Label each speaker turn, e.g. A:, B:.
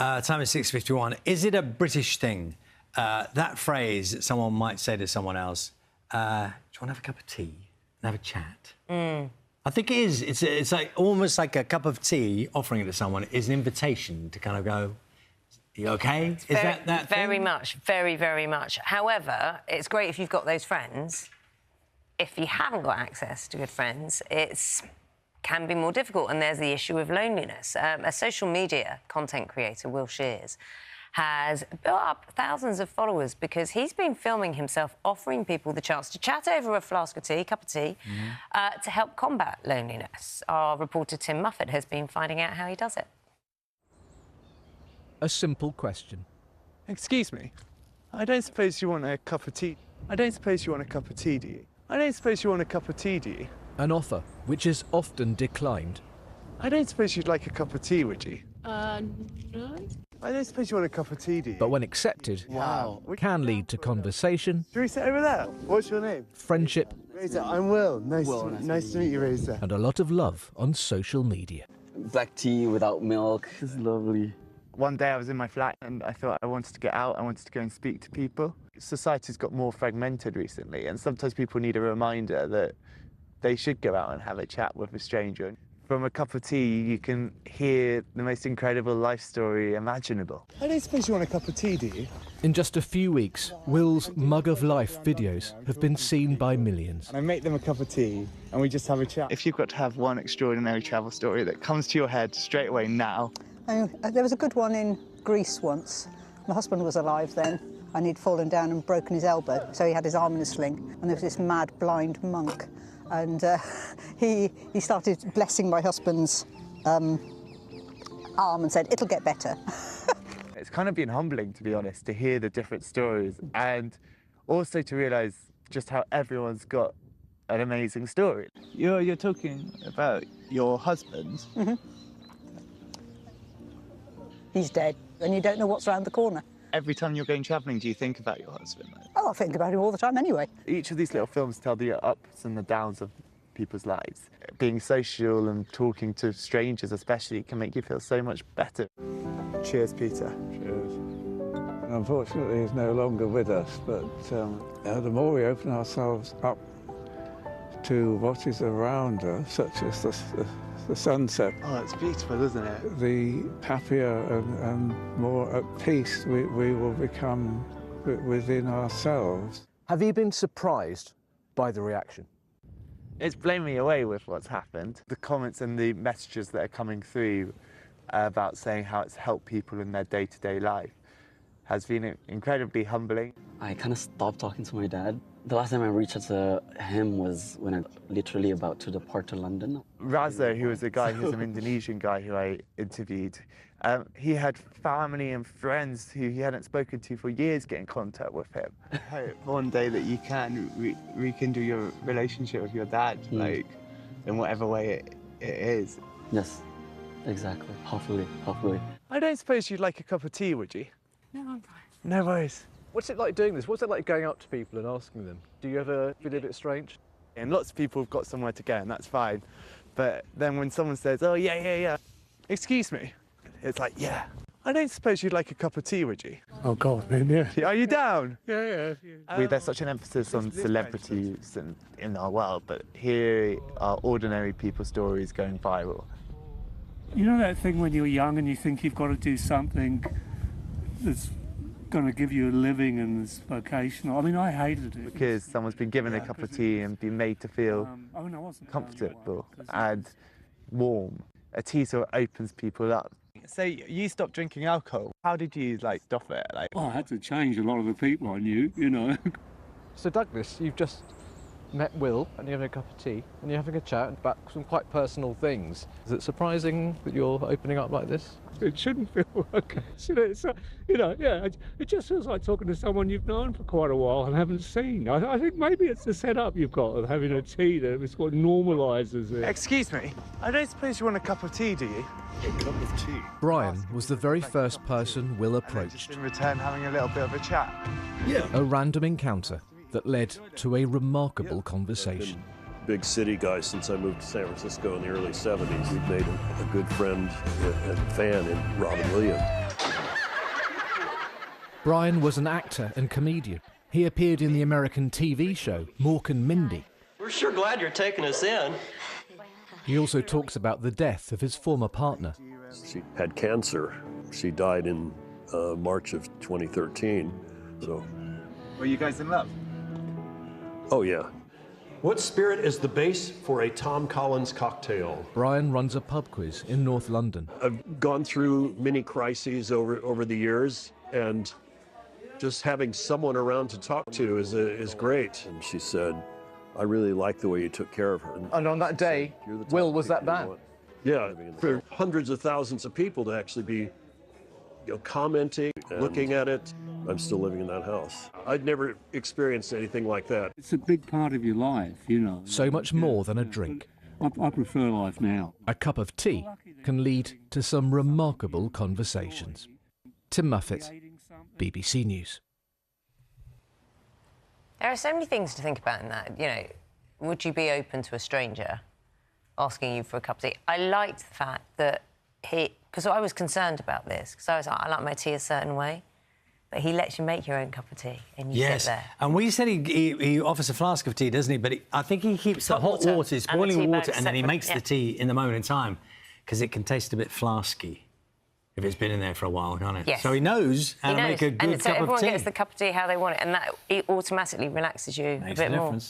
A: Time is 6:51. Is it a British thing? That phrase that someone might say to someone else, do you want to have a cup of tea and have a chat? I think it is. It's like almost like a cup of tea, offering it to someone is an invitation to kind of go, are you OK? Is that
B: very
A: thing?
B: much, very, very much. However, it's great if you've got those friends. If you haven't got access to good friends, can be more difficult, and there's the issue of loneliness. A social media content creator, Will Shears, has built up thousands of followers because he's been filming himself offering people the chance to chat over a flask of tea, cup of tea, to help combat loneliness. Our reporter Tim Muffet has been finding out how he does it.
C: A simple question.
D: Excuse me, I don't suppose you want a cup of tea? I don't suppose you want a cup of tea, do you? I don't suppose you want a cup of tea, do you?
C: An offer which is often declined.
D: I don't suppose you'd like a cup of tea, would you?
E: No.
D: I don't suppose you want a cup of tea, do you?
C: But when accepted, can lead to conversation.
D: Should we sit over there? What's your name?
C: Friendship.
D: Reza, I'm Will. Nice to meet you, Reza.
C: And a lot of love on social media.
F: Black tea without milk is lovely.
D: One day I was in my flat and I thought I wanted to get out, I wanted to go and speak to people. Society's got more fragmented recently, and sometimes people need a reminder that they should go out and have a chat with a stranger. From a cup of tea, you can hear the most incredible life story imaginable. I don't suppose you want a cup of tea, do you?
C: In just a few weeks, Will's Mug of Life videos have been seen by millions.
D: And I make them a cup of tea and we just have a chat. If you've got to have one extraordinary travel story that comes to your head straight away now.
G: There was a good one in Greece once. My husband was alive then and he'd fallen down and broken his elbow, so he had his arm in a sling, and there was this mad blind monk. And he started blessing my husband's arm and said, it'll get better.
D: It's kind of been humbling, to be honest, to hear the different stories and also to realise just how everyone's got an amazing story. You're talking about your husband?
G: He's dead, and you don't know what's around the corner.
D: Every time you're going travelling, do you think about your husband?
G: Oh, I think about him all the time anyway.
D: Each of these little films tell the ups and the downs of people's lives. Being social and talking to strangers especially can make you feel so much better. Cheers, Peter.
H: Cheers. Unfortunately, he's no longer with us, but the more we open ourselves up to what is around us, such as the sunset.
D: Oh, it's beautiful, isn't it?
H: The happier and more at peace we will become within ourselves.
C: Have you been surprised by the reaction?
D: It's blown me away with what's happened. The comments and the messages that are coming through about saying how it's helped people in their day-to-day life has been incredibly humbling.
F: I kind of stopped talking to my dad. The last time I reached out to him was when I literally about to depart to London.
D: Raza, who was a guy who's an Indonesian guy who I interviewed, he had family and friends who he hadn't spoken to for years get in contact with him. I hope one day that you can rekindle your relationship with your dad, like, in whatever way it is.
F: Yes, exactly. Hopefully.
D: I don't suppose you'd like a cup of tea, would you?
E: No, I'm fine.
D: No worries.
C: What's it like doing this? What's it like going up to people and asking them? Do you ever feel a bit strange?
D: And lots of people have got somewhere to go, and that's fine. But then when someone says, oh, yeah, excuse me, it's like, yeah. I don't suppose you'd like a cup of tea, would you?
H: Oh, God, yeah.
D: Are you down?
H: Yeah.
D: There's such an emphasis on celebrities in our world, but here are ordinary people's stories going viral.
I: You know that thing when you're young and you think you've got to do something that's going to give you a living and it's vocational? I mean, I hated it.
D: Because someone's been given a cup of tea and been made to feel comfortable and warm. A tea sort of opens people up. So you stopped drinking alcohol. How did you, stop it?
I: Oh, I had to change a lot of the people I knew, you know.
C: So Douglas, you've just met Will and you're having a cup of tea and you're having a chat about some quite personal things. Is it surprising that you're opening up like this?
I: It shouldn't feel okay, should it? So, it just feels like talking to someone you've known for quite a while and haven't seen. I think maybe it's the setup you've got of having a tea that is what normalises it.
D: Excuse me, I don't suppose you want a cup of tea, do you?
H: A cup of tea.
C: Brian was the very first person Will approached.
D: In return, having a little bit of a chat.
H: Yeah.
C: A random encounter that led to a remarkable conversation.
J: Big city guy since I moved to San Francisco in the early 70s. We've made a good friend and fan in Robin Williams.
K: Brian was an actor and comedian. He appeared in the American TV show Mork and Mindy.
L: We're sure glad you're taking us in.
K: He also talks about the death of his former partner.
J: She had cancer. She died in March of 2013. So.
D: Were you guys in love?
J: Oh, yeah.
M: What spirit is the base for a Tom Collins cocktail?
K: Brian runs a pub quiz in North London.
J: I've gone through many crises over the years, and just having someone around to talk to is great. And she said, I really like the way you took care of her.
C: And on that day, Will was that bad?
J: Yeah, for hundreds of thousands of people to actually be commenting, looking at it. I'm still living in that house. I'd never experienced anything like that.
I: It's a big part of your life, you know.
K: So much more than a drink.
I: I prefer life now.
K: A cup of tea can lead to some remarkable conversations. Tim Muffet, BBC News.
B: There are so many things to think about in that. You know, would you be open to a stranger asking you for a cup of tea? I liked the fact that because I was concerned about this, because I was like, I like my tea a certain way, but he lets you make your own cup of tea and you sit there.
A: And we said he offers a flask of tea, doesn't he? But I think he keeps the hot water, it's boiling water, and then he makes the tea in the moment in time, because it can taste a bit flasky if it's been in there for a while, can't it?
B: Yes.
A: So he knows how to make a good cup of tea.
B: Everyone gets the cup of tea how they want it, and that it automatically relaxes you a bit more.